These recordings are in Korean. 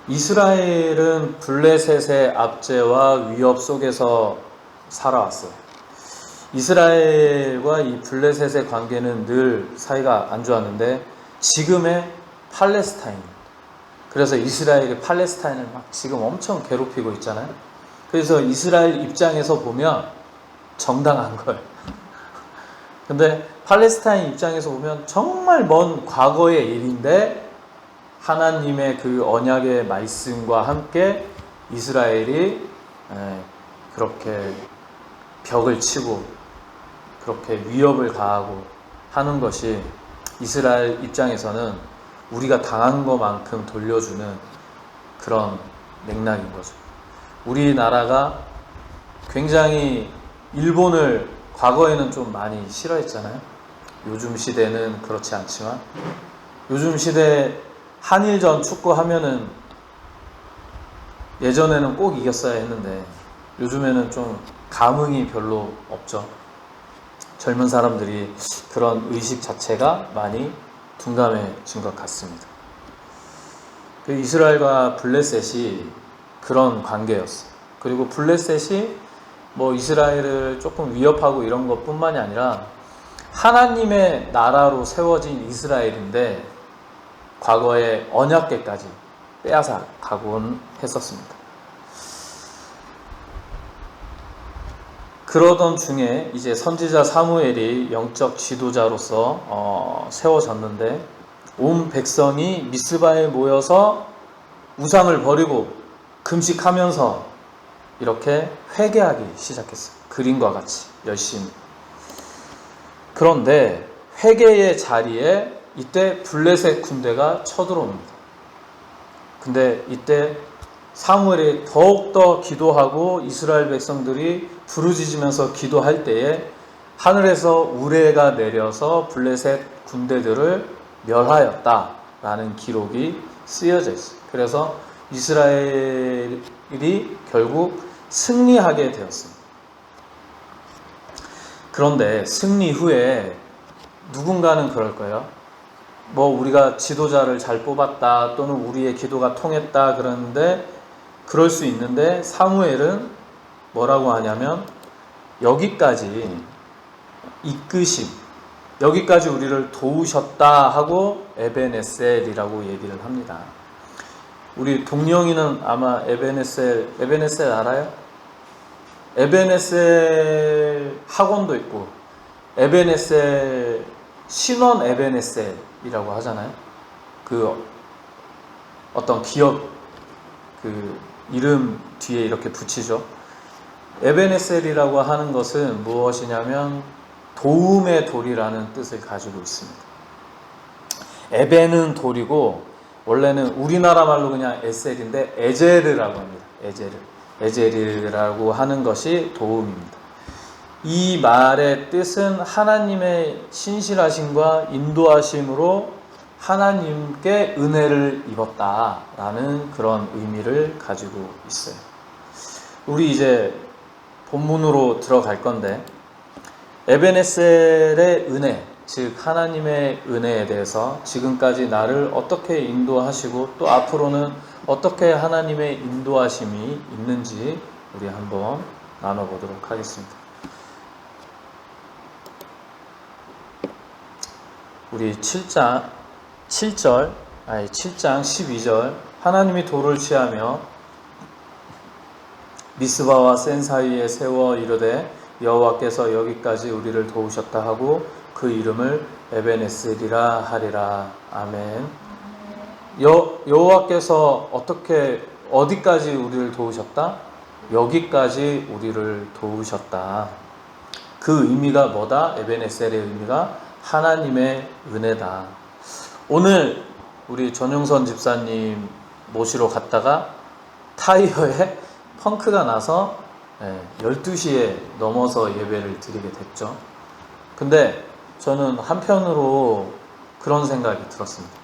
이스라엘은 블레셋의 압제와 위협 속에서 살아왔어요. 이스라엘과 이 블레셋의 관계는 늘 사이가 안 좋았는데 지금의 팔레스타인, 그래서 이스라엘이 팔레스타인을 막 지금 엄청 괴롭히고 있잖아요. 그래서 이스라엘 입장에서 보면 정당한 거예요. 근데 팔레스타인 입장에서 보면 정말 먼 과거의 일인데 하나님의 그 언약의 말씀과 함께 이스라엘이 그렇게 벽을 치고 그렇게 위협을 가하고 하는 것이 이스라엘 입장에서는 우리가 당한 것만큼 돌려주는 그런 맥락인 거죠. 우리나라가 굉장히 일본을 과거에는 좀 많이 싫어했잖아요. 요즘 시대는 그렇지 않지만 요즘 시대 한일전 축구 하면은 예전에는 꼭 이겼어야 했는데 요즘에는 좀 감흥이 별로 없죠. 젊은 사람들이 그런 의식 자체가 많이 둔감해진 것 같습니다. 이스라엘과 블레셋이 그런 관계였어요. 그리고 블레셋이 뭐 이스라엘을 조금 위협하고 이런 것 뿐만이 아니라 하나님의 나라로 세워진 이스라엘인데 과거에 언약궤까지 빼앗아 가곤 했었습니다. 그러던 중에 이제 선지자 사무엘이 영적 지도자로서 세워졌는데 온 백성이 미스바에 모여서 우상을 버리고 금식하면서 이렇게 회개하기 시작했어요. 그림과 같이 열심히. 그런데 회개의 자리에 이때 블레셋 군대가 쳐들어옵니다. 근데 이때 사무엘이 더욱더 기도하고 이스라엘 백성들이 부르짖으면서 기도할 때에 하늘에서 우레가 내려서 블레셋 군대들을 멸하였다라는 기록이 쓰여져 있어요. 그래서 이스라엘이 결국 승리하게 되었습니다. 그런데 승리 후에 누군가는 그럴 거예요. 뭐 우리가 지도자를 잘 뽑았다 또는 우리의 기도가 통했다 그러는데 그럴 수 있는데 사무엘은 뭐라고 하냐면 여기까지 이끄심, 여기까지 우리를 도우셨다 하고 에벤에셀이라고 얘기를 합니다. 우리 동영이는 아마 에벤에셀 알아요? 에벤에셀 학원도 있고 에벤에셀 신원 에벤에셀이라고 하잖아요. 그 어떤 기업 그 이름 뒤에 이렇게 붙이죠. 에벤에셀이라고 하는 것은 무엇이냐면 도움의 돌이라는 뜻을 가지고 있습니다. 에벤은 돌이고 원래는 우리나라 말로 그냥 에셀인데 에제르라고 합니다. 에제르라고 하는 것이 도움입니다. 이 말의 뜻은 하나님의 신실하심과 인도하심으로 하나님께 은혜를 입었다라는 그런 의미를 가지고 있어요. 우리 이제 본문으로 들어갈 건데 에벤에셀의 은혜, 즉 하나님의 은혜에 대해서 지금까지 나를 어떻게 인도하시고 또 앞으로는 어떻게 하나님의 인도하심이 있는지 우리 한번 나눠보도록 하겠습니다. 우리 7장 12절 하나님이 돌을 취하며 미스바와 센 사이에 세워 이르되 여호와께서 여기까지 우리를 도우셨다 하고 그 이름을 에벤에셀이라 하리라. 아멘. 여호와께서 어디까지 우리를 도우셨다? 여기까지 우리를 도우셨다. 그 의미가 뭐다? 에벤에셀의 의미가 하나님의 은혜다. 오늘 우리 전용선 집사님 모시러 갔다가 타이어에 펑크가 나서 12시에 넘어서 예배를 드리게 됐죠. 근데 저는 한편으로 그런 생각이 들었습니다.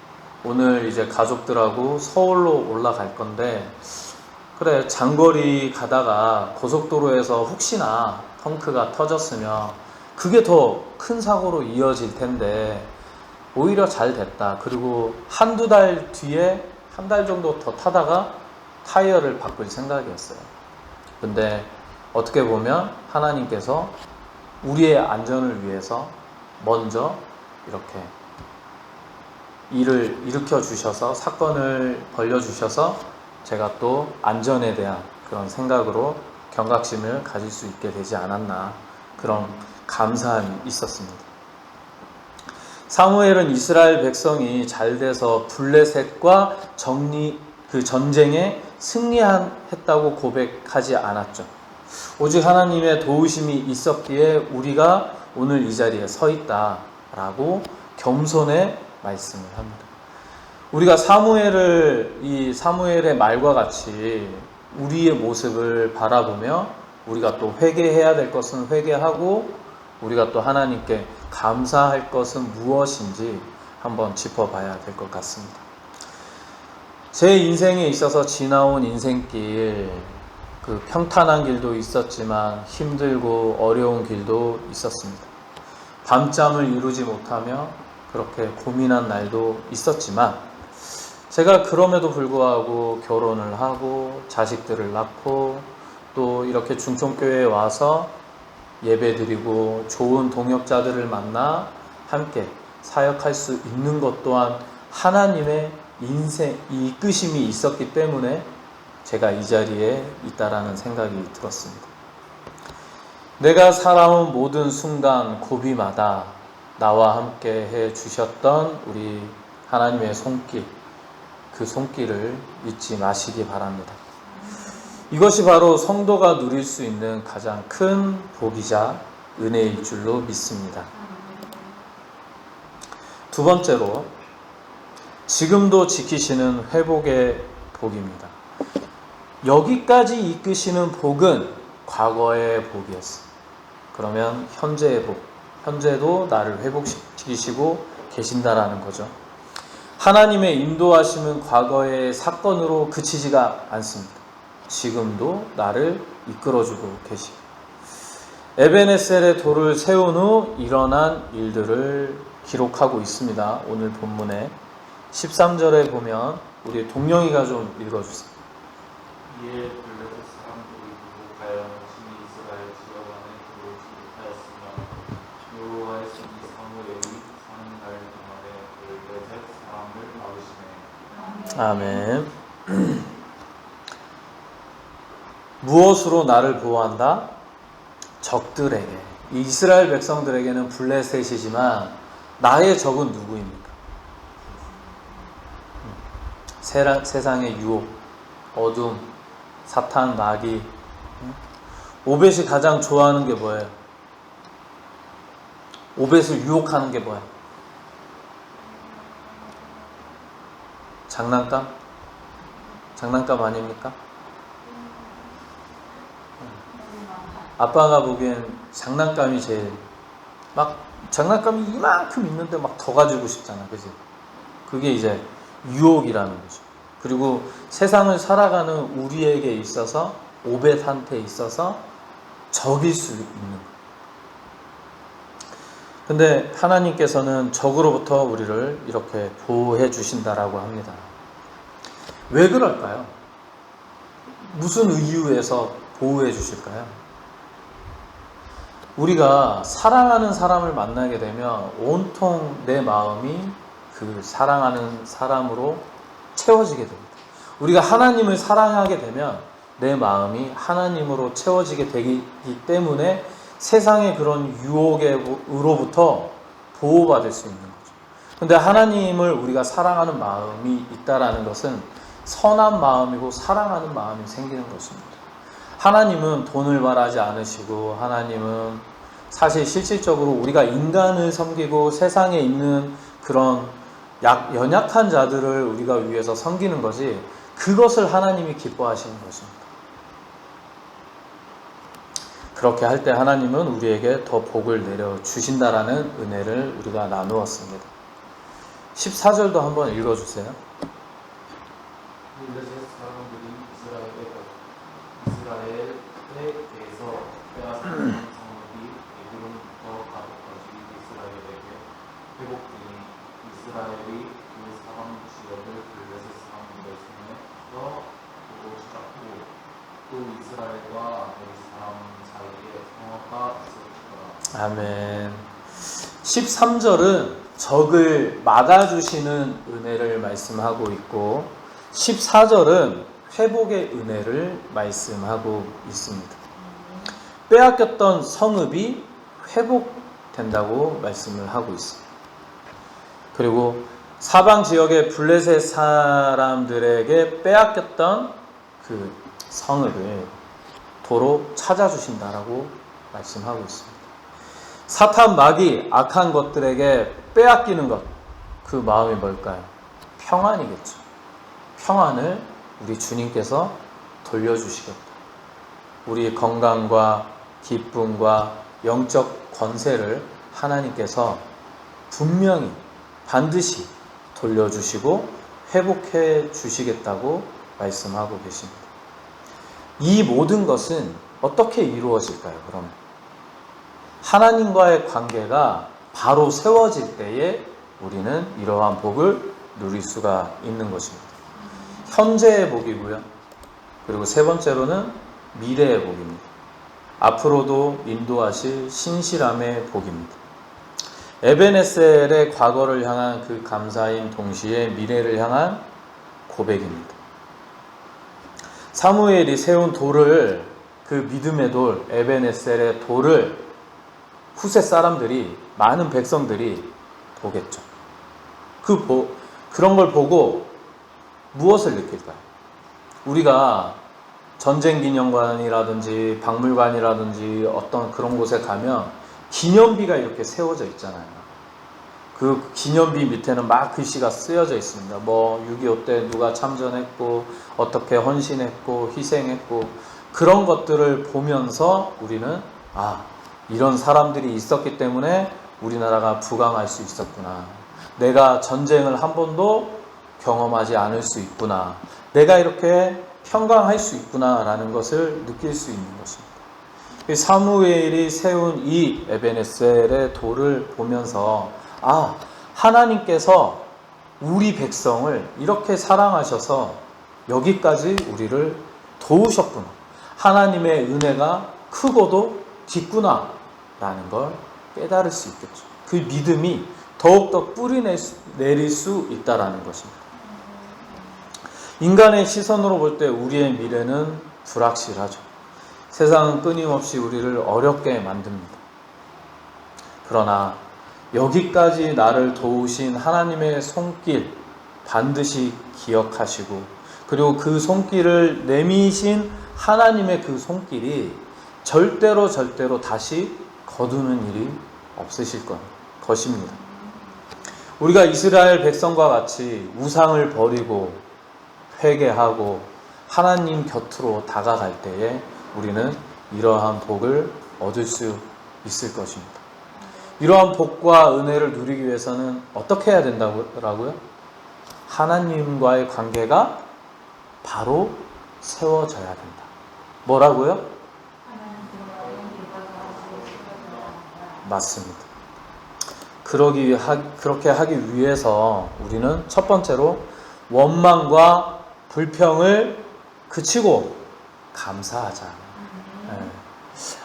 오늘 이제 가족들하고 서울로 올라갈 건데 그래 장거리 가다가 고속도로에서 혹시나 펑크가 터졌으면 그게 더 큰 사고로 이어질 텐데 오히려 잘 됐다. 그리고 한두 달 뒤에 한 달 정도 더 타다가 타이어를 바꿀 생각이었어요. 근데 어떻게 보면 하나님께서 우리의 안전을 위해서 먼저 이렇게 일을 일으켜 주셔서 사건을 벌려 주셔서 제가 또 안전에 대한 그런 생각으로 경각심을 가질 수 있게 되지 않았나, 그런 감사함이 있었습니다. 사무엘은 이스라엘 백성이 잘 돼서 블레셋과 그 전쟁에 승리했다고 고백하지 않았죠. 오직 하나님의 도우심이 있었기에 우리가 오늘 이 자리에 서 있다라고 겸손의 말씀을 합니다. 우리가 이 사무엘의 말과 같이 우리의 모습을 바라보며 우리가 또 회개해야 될 것은 회개하고 우리가 또 하나님께 감사할 것은 무엇인지 한번 짚어봐야 될 것 같습니다. 제 인생에 있어서 지나온 인생길, 그 평탄한 길도 있었지만 힘들고 어려운 길도 있었습니다. 밤잠을 이루지 못하며 그렇게 고민한 날도 있었지만 제가 그럼에도 불구하고 결혼을 하고 자식들을 낳고 또 이렇게 중천교회에 와서 예배드리고 좋은 동역자들을 만나 함께 사역할 수 있는 것 또한 하나님의 이끄심이 있었기 때문에 제가 이 자리에 있다라는 생각이 들었습니다. 내가 살아온 모든 순간 고비마다 나와 함께 해 주셨던 우리 하나님의 손길, 그 손길을 잊지 마시기 바랍니다. 이것이 바로 성도가 누릴 수 있는 가장 큰 복이자 은혜일 줄로 믿습니다. 두 번째로, 지금도 지키시는 회복의 복입니다. 여기까지 이끄시는 복은 과거의 복이었어요. 그러면 현재의 복, 현재도 나를 회복시키시고 계신다라는 거죠. 하나님의 인도하심은 과거의 사건으로 그치지가 않습니다. 지금도 나를 이끌어주고 계시고, 에베네셀의 돌을 세운 후 일어난 일들을 기록하고 있습니다. 오늘 본문에 13절에 보면 우리 동영이가 좀 읽어주세요. 이에 블레셋 사람들이 부족하여 친히 이스라엘 지역 안에 들어오지 못하였으며 여호와의 손이 사무엘이 사는 날 동안에 블레셋 사람을 막으시네. 아멘. 무엇으로 나를 보호한다? 적들에게. 이스라엘 백성들에게는 블레셋이지만 나의 적은 누구입니까? 세상의 유혹, 어둠, 사탄, 마귀. 오벳이 가장 좋아하는 게 뭐예요? 오벳을 유혹하는 게 뭐예요? 장난감? 장난감 아닙니까? 아빠가 보기엔 장난감이 제일 장난감이 이만큼 있는데 막 더 가지고 싶잖아, 그지? 그게 이제 유혹이라는 거죠. 그리고 세상을 살아가는 우리에게 있어서, 오벳한테 있어서 적일 수 있는 거예요. 근데 하나님께서는 적으로부터 우리를 이렇게 보호해 주신다라고 합니다. 왜 그럴까요? 무슨 이유에서 보호해 주실까요? 우리가 사랑하는 사람을 만나게 되면 온통 내 마음이 그 사랑하는 사람으로 채워지게 됩니다. 우리가 하나님을 사랑하게 되면 내 마음이 하나님으로 채워지게 되기 때문에 세상의 그런 유혹으로부터 보호받을 수 있는 거죠. 근데 하나님을 우리가 사랑하는 마음이 있다라는 것은 선한 마음이고 사랑하는 마음이 생기는 것입니다. 하나님은 돈을 바라지 않으시고, 하나님은 사실 실질적으로 우리가 인간을 섬기고 세상에 있는 그런 연약한 자들을 우리가 위해서 섬기는 거지, 그것을 하나님이 기뻐하시는 것입니다. 그렇게 할 때 하나님은 우리에게 더 복을 내려주신다라는 은혜를 우리가 나누었습니다. 14절도 한번 읽어주세요. 블레셋 사람들이 이스라엘에 대해서 빼앗은 성읍이 에브론부터 가도까지 이스라엘에게 회복되니 이스라엘이 그 사방 지역을 블레셋 사람에게 말씀에서 보고 싶었고 또 이스라엘과 에릭 사람 사이에 평화가 있을 거라. 아멘. 13절은 적을 막아주시는 은혜를 말씀하고 있고 14절은 회복의 은혜를 말씀하고 있습니다. 빼앗겼던 성읍이 회복된다고 말씀을 하고 있습니다. 그리고 사방 지역의 블레셋 사람들에게 빼앗겼던 그 성읍을 도로 찾아주신다라고 말씀하고 있습니다. 사탄 마귀 악한 것들에게 빼앗기는 것, 그 마음이 뭘까요? 평안이겠죠. 평안을 우리 주님께서 돌려주시겠다. 우리 건강과 기쁨과 영적 권세를 하나님께서 분명히 반드시 돌려주시고 회복해 주시겠다고 말씀하고 계십니다. 이 모든 것은 어떻게 이루어질까요? 그럼 하나님과의 관계가 바로 세워질 때에 우리는 이러한 복을 누릴 수가 있는 것입니다. 현재의 복이고요. 그리고 세 번째로는 미래의 복입니다. 앞으로도 인도하실 신실함의 복입니다. 에베네셀의 과거를 향한 그 감사인 동시에 미래를 향한 고백입니다. 사무엘이 세운 돌을, 그 믿음의 돌, 에베네셀의 돌을 후세 사람들이, 많은 백성들이 보겠죠. 그런 걸 보고 무엇을 느낄까요? 우리가 전쟁 기념관이라든지 박물관이라든지 어떤 그런 곳에 가면 기념비가 이렇게 세워져 있잖아요. 그 기념비 밑에는 막 글씨가 쓰여져 있습니다. 뭐 6.25 때 누가 참전했고 어떻게 헌신했고 희생했고, 그런 것들을 보면서 우리는 이런 사람들이 있었기 때문에 우리나라가 부강할 수 있었구나. 내가 전쟁을 한 번도 경험하지 않을 수 있구나. 내가 이렇게 평강할 수 있구나 라는 것을 느낄 수 있는 것입니다. 사무엘이 세운 이 에베네셀의 돌을 보면서 하나님께서 우리 백성을 이렇게 사랑하셔서 여기까지 우리를 도우셨구나. 하나님의 은혜가 크고도 깊구나 라는 걸 깨달을 수 있겠죠. 그 믿음이 더욱더 뿌리 내릴 수 있다라는 것입니다. 인간의 시선으로 볼 때 우리의 미래는 불확실하죠. 세상은 끊임없이 우리를 어렵게 만듭니다. 그러나 여기까지 나를 도우신 하나님의 손길 반드시 기억하시고, 그리고 그 손길을 내미신 하나님의 그 손길이 절대로 다시 거두는 일이 없으실 것입니다. 우리가 이스라엘 백성과 같이 우상을 버리고 회개하고 하나님 곁으로 다가갈 때에 우리는 이러한 복을 얻을 수 있을 것입니다. 이러한 복과 은혜를 누리기 위해서는 어떻게 해야 된다고요? 하나님과의 관계가 바로 세워져야 된다. 뭐라고요? 맞습니다. 그렇게 하기 위해서 우리는 첫 번째로 원망과 불평을 그치고 감사하자.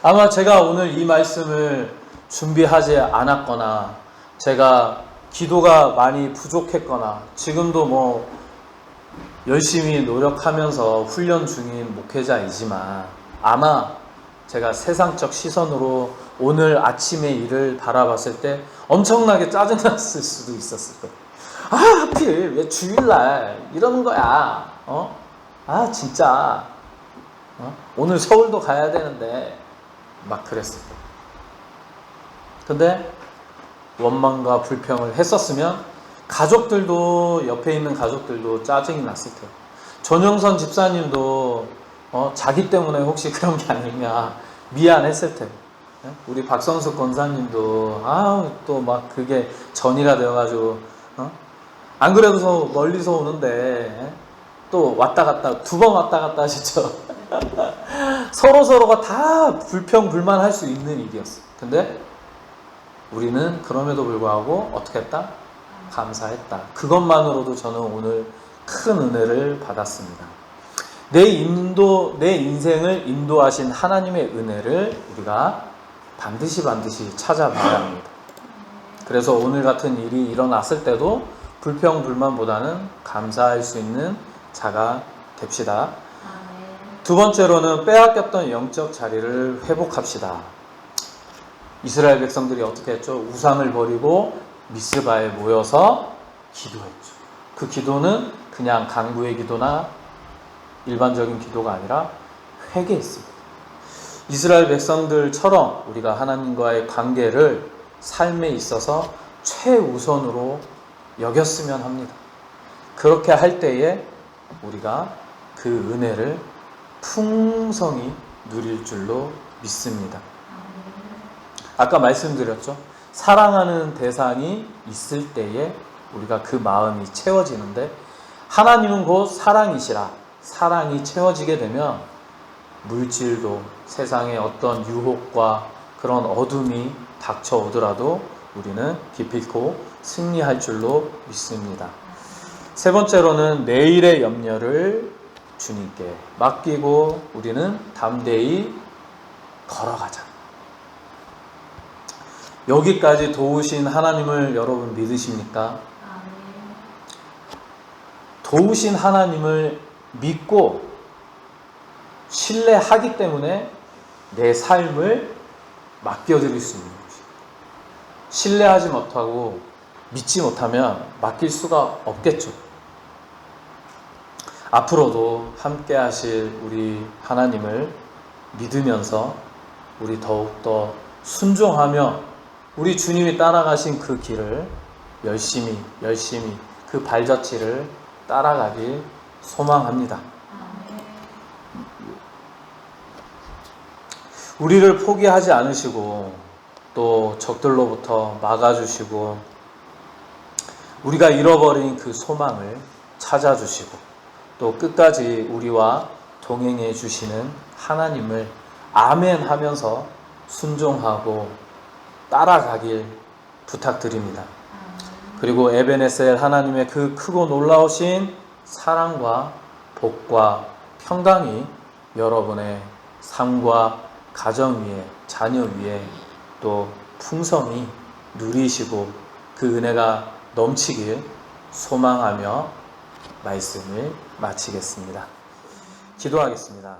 아마 제가 오늘 이 말씀을 준비하지 않았거나, 제가 기도가 많이 부족했거나, 지금도 뭐 열심히 노력하면서 훈련 중인 목회자이지만 아마 제가 세상적 시선으로 오늘 아침의 일을 바라봤을 때 엄청나게 짜증났을 수도 있었을 거예요. 하필 왜 주일날 이러는 거야? 진짜 오늘 서울도 가야 되는데 막 그랬을 거예요. 근데 원망과 불평을 했었으면 가족들도, 옆에 있는 가족들도 짜증이 났을 테고, 전영선 집사님도 자기 때문에 혹시 그런 게 아니냐 미안했을 테고, 우리 박선숙 권사님도 또 막 그게 전이가 되어가지고 안 그래도 멀리서 오는데 또 왔다 갔다 2번 왔다 갔다 하셨죠. 서로가 다 불평 불만할 수 있는 일이었어. 근데 우리는 그럼에도 불구하고 어떻게 했다? 감사했다. 그것만으로도 저는 오늘 큰 은혜를 받았습니다. 내 인생을 인도하신 하나님의 은혜를 우리가 반드시 찾아봐야 합니다. 그래서 오늘 같은 일이 일어났을 때도 불평불만보다는 감사할 수 있는 자가 됩시다. 두 번째로는 빼앗겼던 영적 자리를 회복합시다. 이스라엘 백성들이 어떻게 했죠? 우상을 버리고 미스바에 모여서 기도했죠. 그 기도는 그냥 간구의 기도나 일반적인 기도가 아니라 회개했습니다. 이스라엘 백성들처럼 우리가 하나님과의 관계를 삶에 있어서 최우선으로 여겼으면 합니다. 그렇게 할 때에 우리가 그 은혜를 풍성히 누릴 줄로 믿습니다. 아까 말씀드렸죠. 사랑하는 대상이 있을 때에 우리가 그 마음이 채워지는데 하나님은 곧 사랑이시라. 사랑이 채워지게 되면 물질도 세상의 어떤 유혹과 그런 어둠이 닥쳐오더라도 우리는 기필코 승리할 줄로 믿습니다. 세 번째로는 내일의 염려를 주님께 맡기고 우리는 담대히 걸어가자. 여기까지 도우신 하나님을 여러분 믿으십니까? 도우신 하나님을 믿고 신뢰하기 때문에 내 삶을 맡겨드릴 수 있는 것입니다. 신뢰하지 못하고 믿지 못하면 맡길 수가 없겠죠. 앞으로도 함께 하실 우리 하나님을 믿으면서 우리 더욱더 순종하며 우리 주님이 따라가신 그 길을 열심히 그 발자취를 따라가길 소망합니다. 우리를 포기하지 않으시고 또 적들로부터 막아주시고 우리가 잃어버린 그 소망을 찾아주시고 또 끝까지 우리와 동행해 주시는 하나님을 아멘 하면서 순종하고 따라가길 부탁드립니다. 그리고 에베네셀 하나님의 그 크고 놀라우신 사랑과 복과 평강이 여러분의 삶과 가정 위에 자녀 위에 또 풍성히 누리시고 그 은혜가 넘치길 소망하며 말씀을 마치겠습니다. 기도하겠습니다.